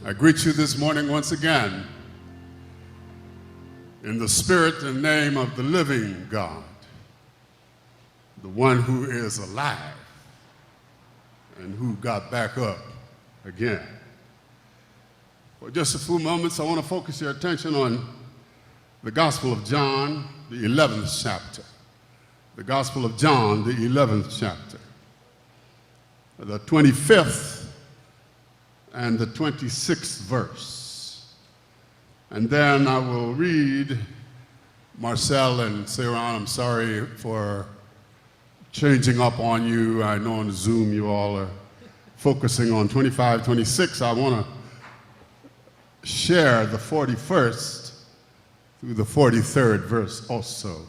I greet you this morning once again in the spirit and name of the living God, the one who is alive and who got back up again. For just a few moments, I want to focus your attention on the Gospel of John, the 11th chapter. The Gospel of John, the 11th chapter. The 25th and the 26th verse. And then I will read, Marcel and Sarah, I'm sorry for changing up on you. I know on Zoom you all are focusing on 25, 26. I want to share the 41st through the 43rd verse also.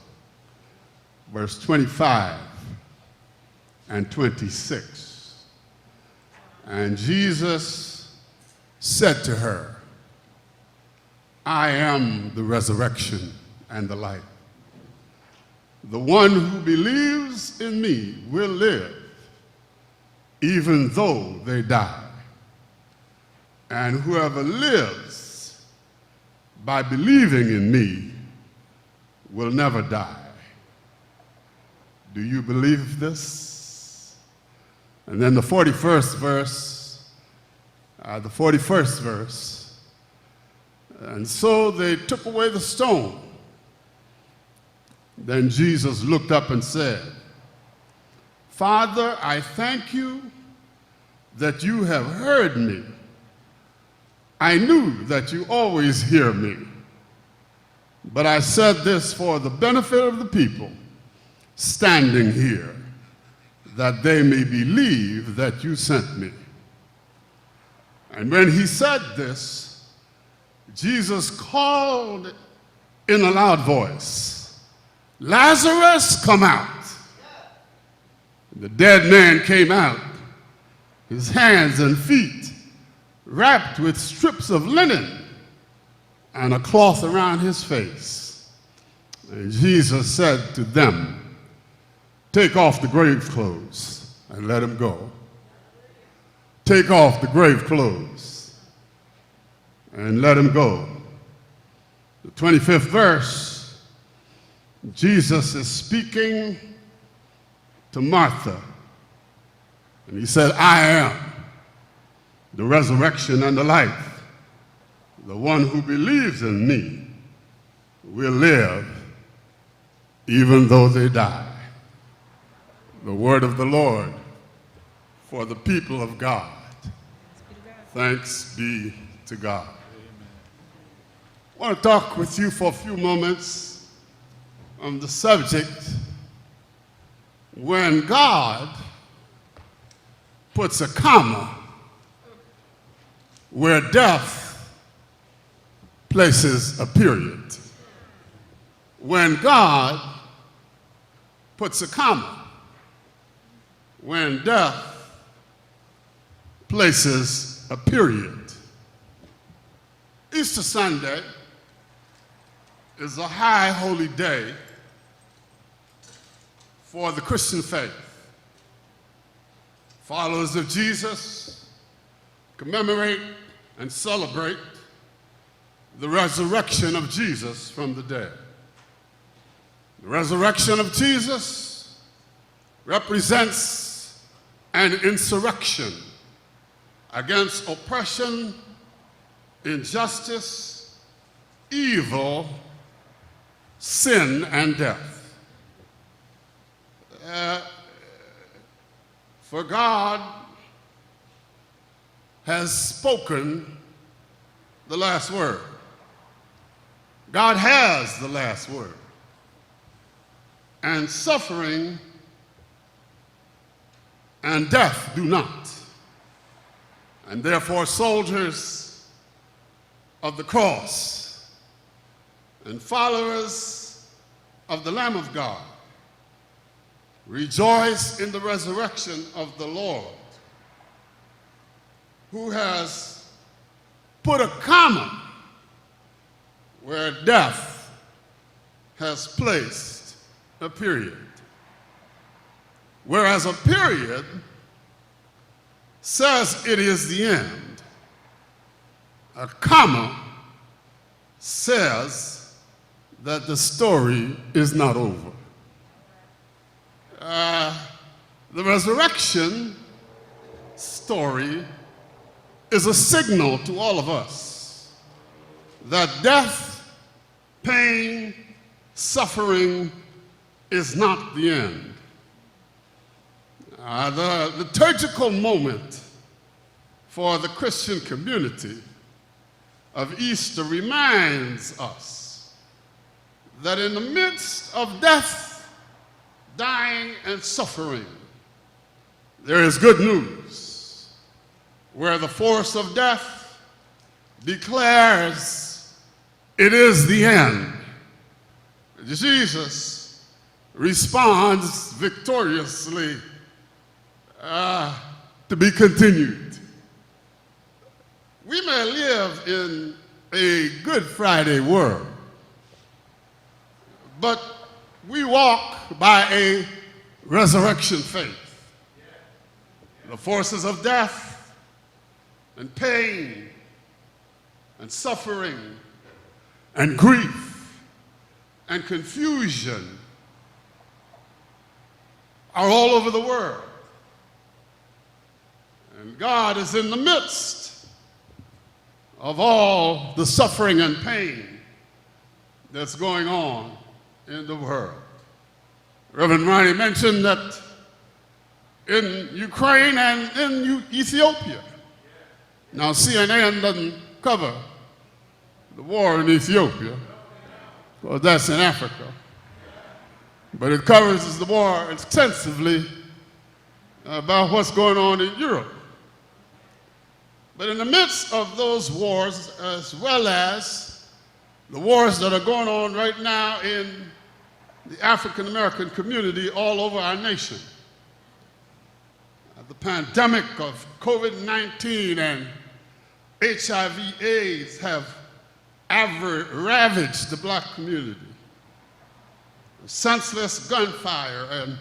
Verse 25 and 26. And Jesus said to her, I am the resurrection and the life. The one who believes in me will live, even though they die. And whoever lives by believing in me will never die. Do you believe this? And then the 41st verse, and so they took away the stone. Then Jesus looked up and said, Father, I thank you that you have heard me. I knew that you always hear me, but I said this for the benefit of the people standing here, that they may believe that you sent me. And when he said this, Jesus called in a loud voice, Lazarus, come out. The dead man came out, his hands and feet wrapped with strips of linen and a cloth around his face. And Jesus said to them, take off the grave clothes and let him go. Take off the grave clothes and let him go. The 25th verse, Jesus is speaking to Martha. And he said, I am the resurrection and the life. The one who believes in me will live even though they die. The word of the Lord for the people of God. Thanks be to God. I want to talk with you for a few moments on the subject when God puts a comma where death places a period. When God puts a comma when death places a period. Easter Sunday is a high holy day for the Christian faith. Followers of Jesus commemorate and celebrate the resurrection of Jesus from the dead. The resurrection of Jesus represents an insurrection against oppression, injustice, evil, sin, and death. For God has spoken the last word. God has the last word. And suffering and death do not. And therefore, soldiers of the cross and followers of the Lamb of God rejoice in the resurrection of the Lord, who has put a comma where death has placed a period. Whereas a period says it is the end. A comma says that the story is not over. The resurrection story is a signal to all of us that death, pain, suffering is not the end. The liturgical moment for the Christian community of Easter reminds us that in the midst of death, dying, and suffering, there is good news, where the force of death declares it is the end. Jesus responds victoriously, to be continued. We may live in a Good Friday world, but we walk by a resurrection faith. The forces of death and pain and suffering and grief and confusion are all over the world. And God is in the midst of all the suffering and pain that's going on in the world. Reverend Ronnie mentioned that in Ukraine and in Ethiopia. Now, CNN doesn't cover the war in Ethiopia, well, that's in Africa. But it covers the war extensively about what's going on in Europe. But in the midst of those wars, as well as the wars that are going on right now in the African American community all over our nation, the pandemic of COVID-19 and HIV/AIDS have ravaged the black community. Senseless gunfire and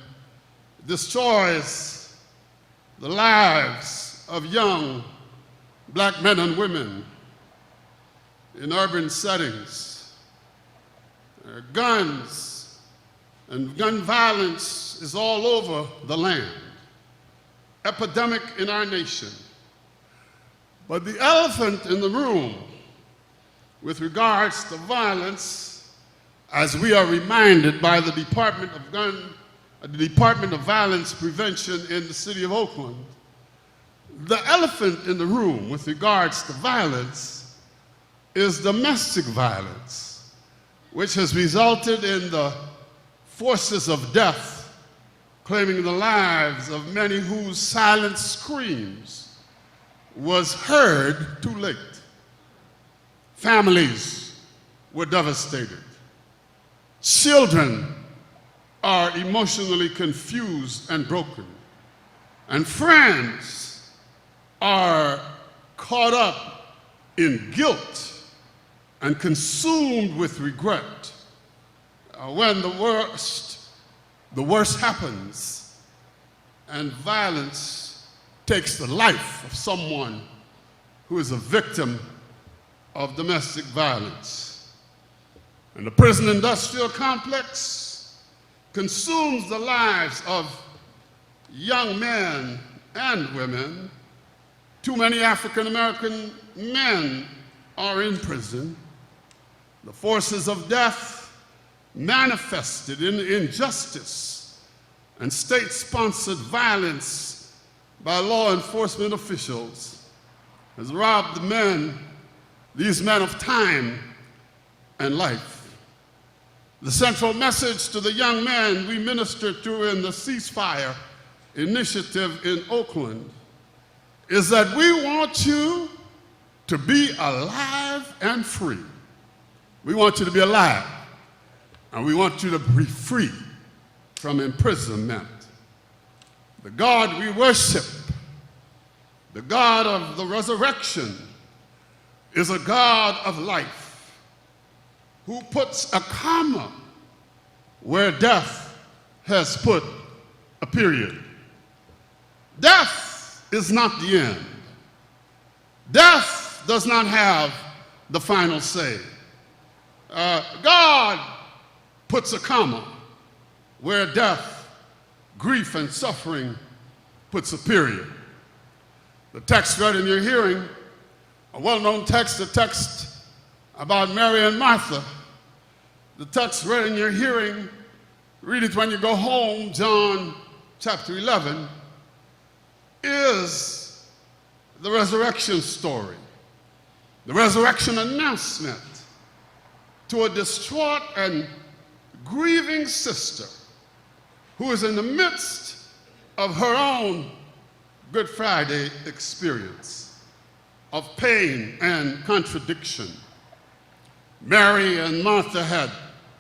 destroys the lives of young black men and women in urban settings. Guns and gun violence is all over the land. Epidemic in our nation. But the elephant in the room with regards to violence, as we are reminded by the Department of Violence Prevention in the city of Oakland, the elephant in the room with regards to violence is domestic violence, which has resulted in the forces of death claiming the lives of many whose silent screams was heard too late. Families were devastated. Children are emotionally confused and broken. And friends are caught up in guilt and consumed with regret when the worst happens and violence takes the life of someone who is a victim of domestic violence. And the prison industrial complex consumes the lives of young men and women. Too many African American men are in prison. The forces of death manifested in injustice and state-sponsored violence by law enforcement officials has robbed these men of time and life. The central message to the young men we ministered to in the ceasefire initiative in Oakland is that we want you to be alive and free. We want you to be alive, and we want you to be free from imprisonment. The God we worship, the God of the resurrection, is a God of life who puts a comma where death has put a period. Death is not the end. Death does not have the final say. God puts a comma where death, grief, and suffering puts a period. The text read in your hearing, a well-known text, the text about Mary and Martha. The text read in your hearing, read it when you go home, John chapter 11, is the resurrection story, the resurrection announcement to a distraught and grieving sister who is in the midst of her own Good Friday experience of pain and contradiction. Mary and Martha had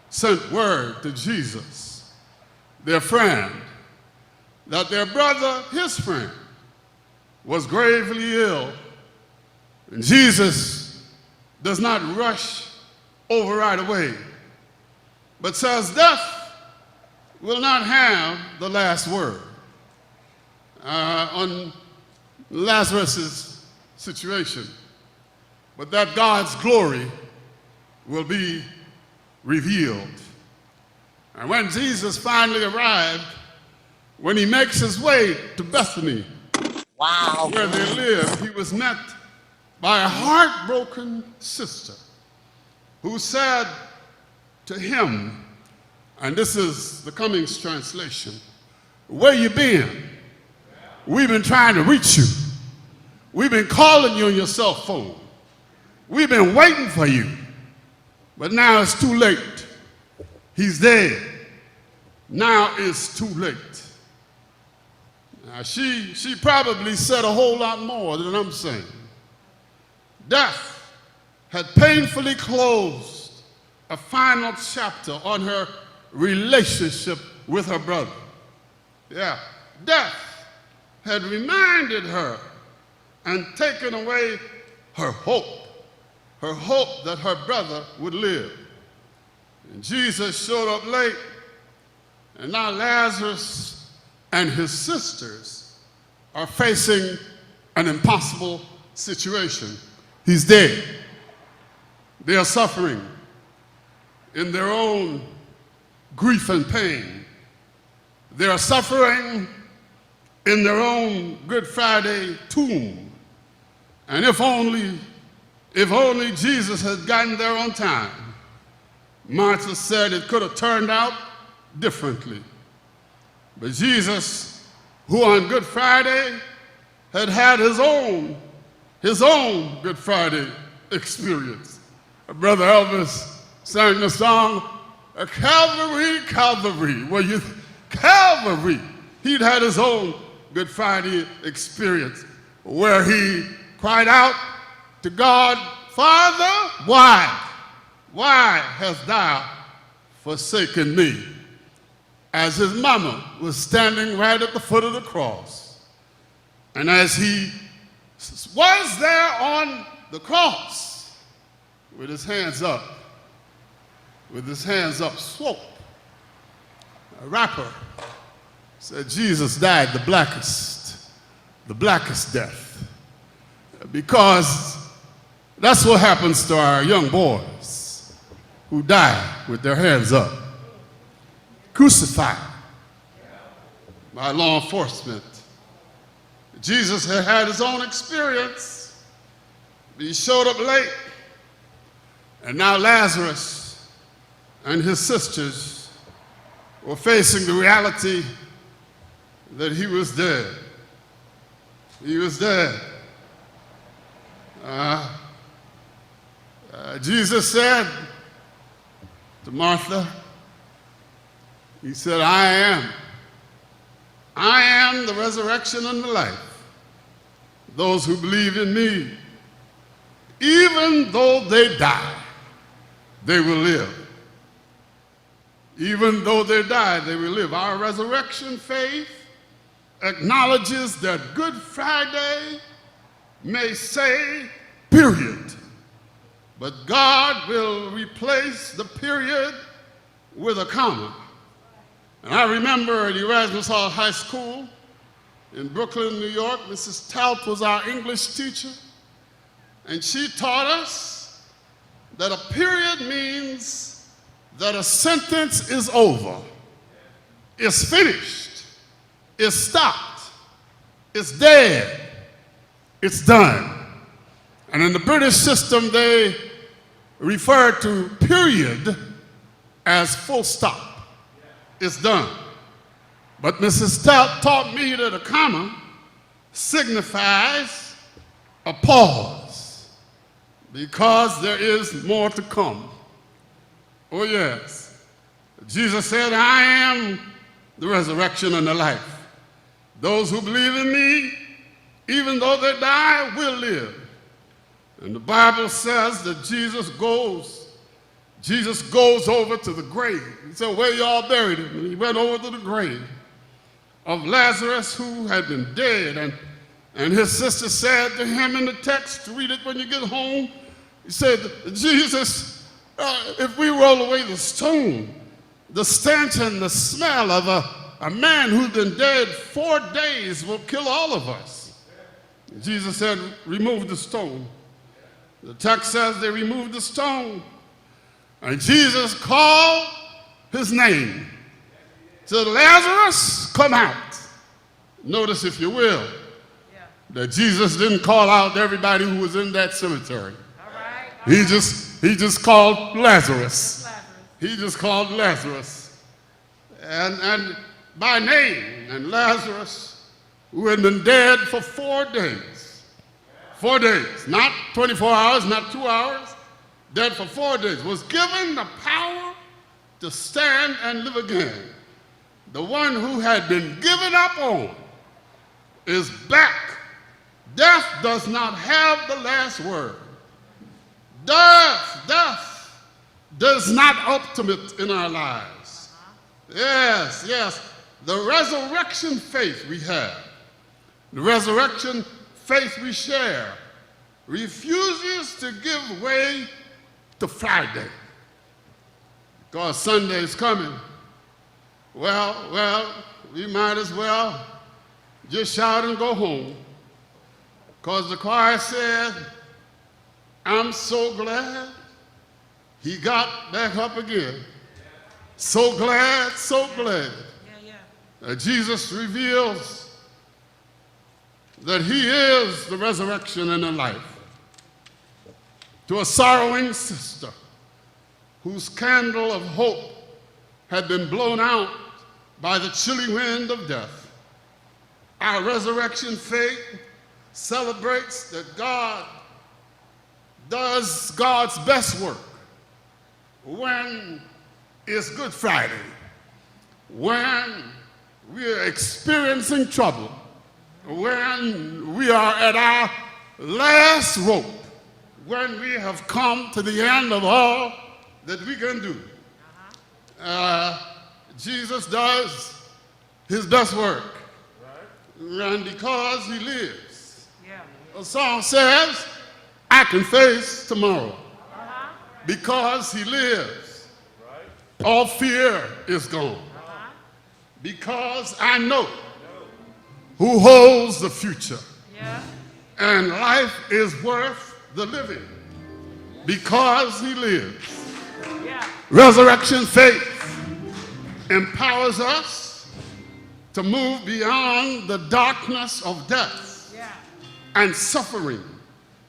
sent word to Jesus, their friend, that their brother, his friend, was gravely ill. And Jesus does not rush over right away, but says death will not have the last word on Lazarus' situation, but that God's glory will be revealed. And when Jesus finally arrived, when he makes his way to Bethany, where they live, he was met by a heartbroken sister who said to him, and this is the Cummings translation, "Where you been? We've been trying to reach you. We've been calling you on your cell phone. We've been waiting for you. But now it's too late. He's dead. Now it's too late." Now she probably said a whole lot more than I'm saying. Death had painfully closed a final chapter on her relationship with her brother. Yeah, death had reminded her and taken away her hope that her brother would live. And Jesus showed up late, and now Lazarus and his sisters are facing an impossible situation. He's dead. They are suffering in their own grief and pain. They are suffering in their own Good Friday tomb. And if only Jesus had gotten there on time, Martha said it could have turned out differently. But Jesus, who on Good Friday had had his own Good Friday experience. Brother Elvis sang the song, Calvary, Calvary. Calvary. He'd had his own Good Friday experience where he cried out to God, "Father, why hast thou forsaken me?" As his mama was standing right at the foot of the cross. And as he was there on the cross with his hands up swope, a rapper said Jesus died the blackest death, because that's what happens to our young boys who die with their hands up, crucified by law enforcement. Jesus had had his own experience. He showed up late, and now Lazarus and his sisters were facing the reality that he was dead. He was dead. Jesus said to Martha, he said, I am the resurrection and the life. Those who believe in me, even though they die, they will live. Even though they die, they will live. Our resurrection faith acknowledges that Good Friday may say period, but God will replace the period with a comma. And I remember at Erasmus Hall High School in Brooklyn, New York, Mrs. Talp was our English teacher. And she taught us that a period means that a sentence is over, it's finished, it's stopped, it's dead, it's done. And in the British system, they refer to period as full stop. It's done. But Mrs. Stout taught me that a comma signifies a pause because there is more to come. Oh, yes. Jesus said, I am the resurrection and the life. Those who believe in me, even though they die, will live. And the Bible says that Jesus goes over to the grave. He said, where y'all buried him? And he went over to the grave of Lazarus, who had been dead. And his sister said to him in the text, read it when you get home, he said, Jesus, if we roll away the stone, the stench and the smell of a man who's been dead 4 days will kill all of us. Jesus said, remove the stone. The text says they removed the stone. And Jesus called his name. Said, Lazarus, come out. Notice, if you will, that Jesus didn't call out everybody who was in that cemetery. He just called Lazarus. He just called Lazarus. And by name. And Lazarus, who had been dead for 4 days. 4 days, not 24 hours, not 2 hours, dead for 4 days, was given the power to stand and live again. The one who had been given up on is back. Death does not have the last word. Death does not ultimate in our lives. Yes, the resurrection faith we have, the resurrection faith we share, refuses to give way to Friday. Because Sunday is coming. Well, we might as well just shout and go home. Because the choir said, I'm so glad he got back up again. So glad, so glad. Jesus reveals that he is the resurrection and the life. To a sorrowing sister whose candle of hope had been blown out by the chilly wind of death, our resurrection faith celebrates that God does God's best work when it's Good Friday, when we are experiencing trouble, when we are at our last rope, when we have come to the end of all that we can do. Jesus does his best work. And because he lives, a song says, I can face tomorrow. Because he lives, all fear is gone. Because I know who holds the future. And life is worth the living because he lives. Resurrection faith empowers us to move beyond the darkness of death and suffering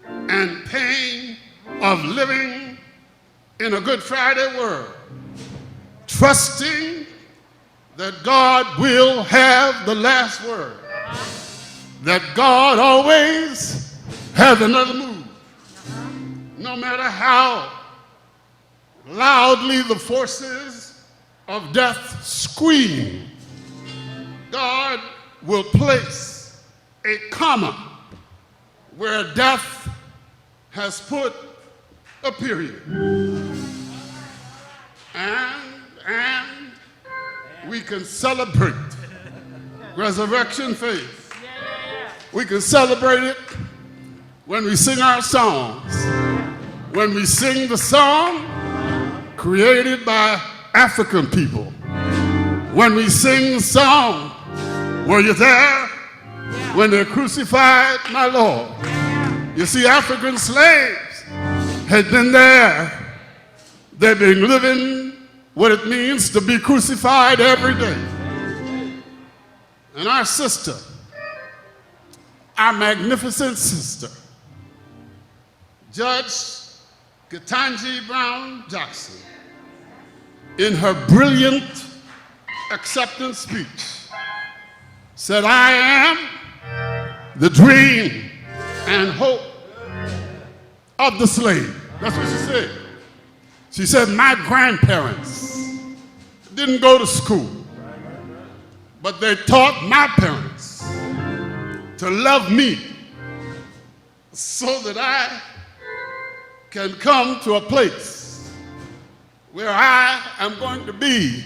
and pain of living in a Good Friday world, trusting that God will have the last word, that God always has another move. No matter how loudly the forces of death scream, God will place a comma where death has put a period. And we can celebrate resurrection faith. We can celebrate it when we sing our songs. When we sing the song created by African people. When we sing the song, were you there when they crucified my Lord? You see, African slaves had been there. They've been living what it means to be crucified every day. And our sister, our magnificent sister, Judge Ketanji Brown Jackson, in her brilliant acceptance speech, said, "I am the dream and hope of the slave." That's what she said. She said, "My grandparents didn't go to school, but they taught my parents to love me so that I can come to a place where I am going to be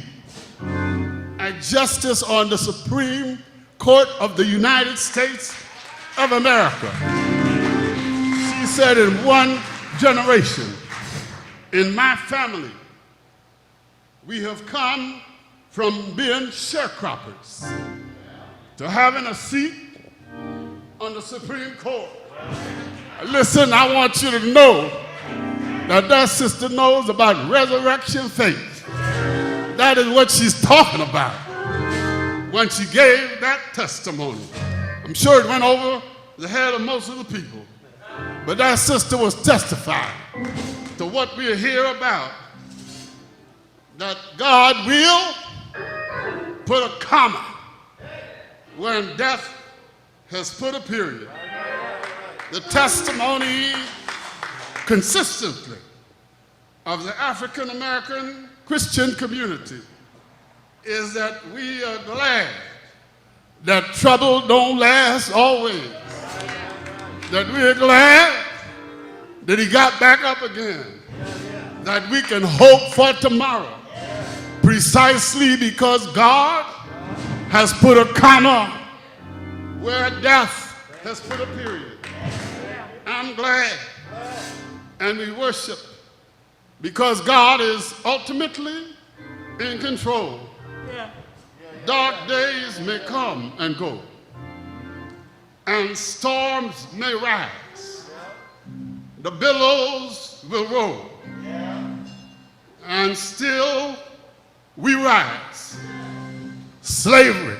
a justice on the Supreme Court of the United States of America." She said, "In one generation, in my family, we have come from being sharecroppers to having a seat on the Supreme Court." Listen, I want you to know that sister knows about resurrection faith. That is what she's talking about when she gave that testimony. I'm sure it went over the head of most of the people, but that sister was testifying to what we hear about, that God will put a comma when death has put a period. The testimony consistently of the African American Christian community is that we are glad that trouble don't last always. That we are glad that he got back up again. That we can hope for tomorrow. Precisely because God has put a comma where death has put a period. I'm glad, and we worship because God is ultimately in control. Dark days may come and go, and storms may rise. The billows will roll, and still we rise. Slavery,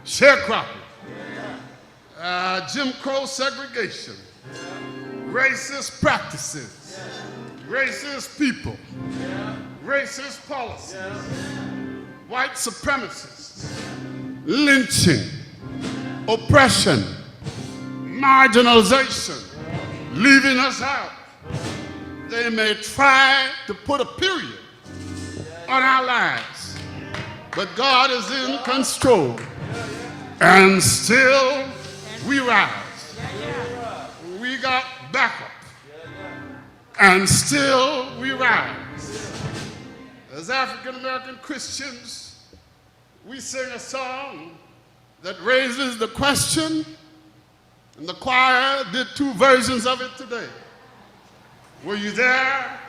sharecropping, Jim Crow segregation, racist practices, racist people, racist policies, white supremacists, lynching, oppression, marginalization, leaving us out. They may try to put a period on our lives, but God is in control, and still we rise. We got backup, and still we rise. As African American Christians, we sing a song that raises the question, and the choir did 2 versions of it today. Were you there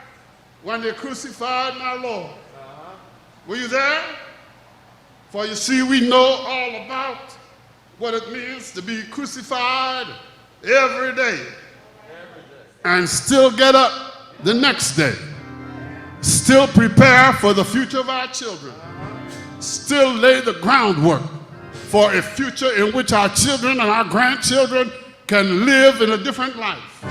when they crucified my Lord? Were you there? For you see, we know all about what it means to be crucified every day and still get up the next day, still prepare for the future of our children, still lay the groundwork for a future in which our children and our grandchildren can live in a different life.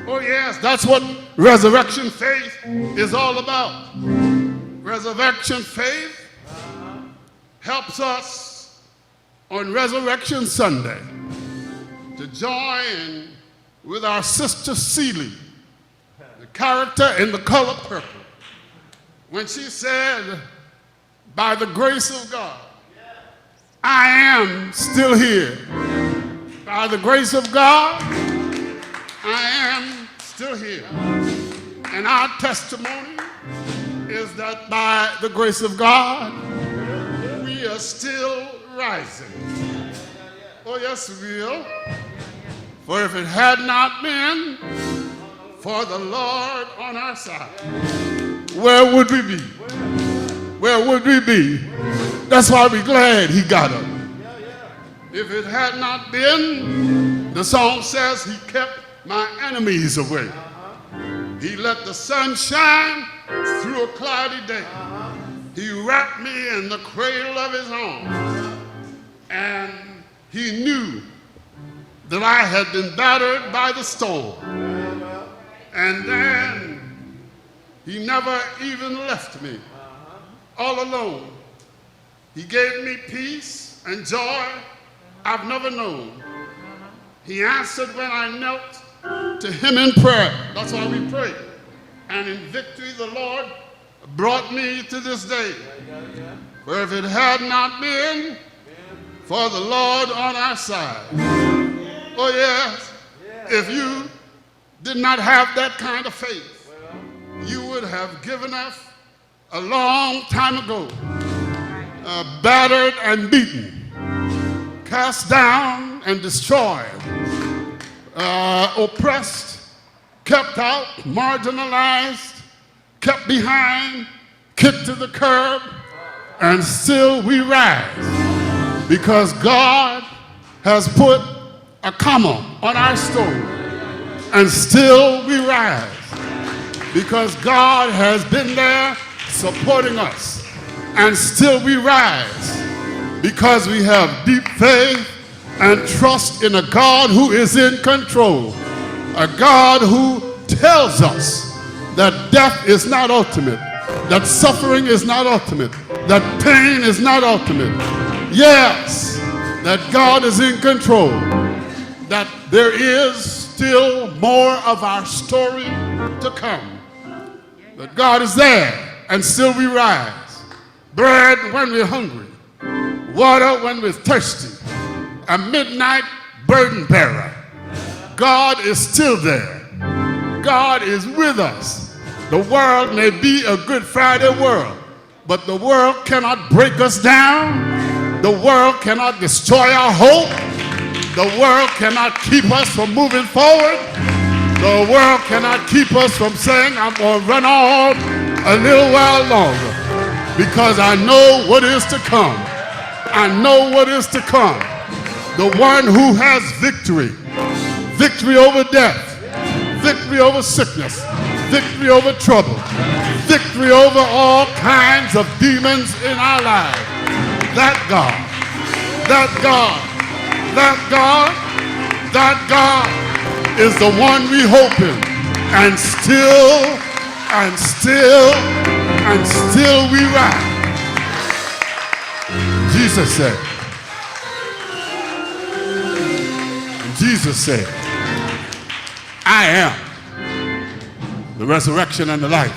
Oh yes, that's what resurrection faith is all about. Resurrection faith helps us on Resurrection Sunday to join with our sister Celie, the character in The Color Purple, when she said, by the grace of God, I am still here. By the grace of God, I am still here. And our testimony is that by the grace of God, we are still rising. Oh yes, we will. For if it had not been for the Lord on our side, where would we be? Where would we be? That's why we're glad he got up. If it had not been The song says he kept my enemies away. He let the sun shine through a cloudy day. He wrapped me in the cradle of his arms. And he knew that I had been battered by the storm. And then he never even left me all alone. He gave me peace and joy I've never known. He answered when I knelt to him in prayer. That's why we pray. And in victory the Lord brought me to this day. For if it had not been for the Lord on our side, oh yes, if you did not have that kind of faith, you would have given us a long time ago, battered and beaten, cast down and destroyed, oppressed, kept out, marginalized, kept behind, kicked to the curb, and still we rise because God has put a comma on our story, and still we rise because God has been there supporting us, and still we rise because we have deep faith and trust in a God who is in control, a God who tells us that death is not ultimate, that suffering is not ultimate, that pain is not ultimate. Yes, that God is in control, that there is still more of our story to come, that God is there and still we rise. Bread when we're hungry, water when we're thirsty, a midnight burden bearer. God is still there. God is with us. The world may be a Good Friday world, but the world cannot break us down. The world cannot destroy our hope. The world cannot keep us from moving forward. The world cannot keep us from saying, I'm going to run on a little while longer because I know what is to come. I know what is to come. The one who has victory, victory over death, victory over sickness, victory over trouble, victory over all kinds of demons in our lives. That God, that God, that God, that God is the one we hope in. And still, and still, and still we rise. Jesus said, Jesus said, I am the resurrection and the life.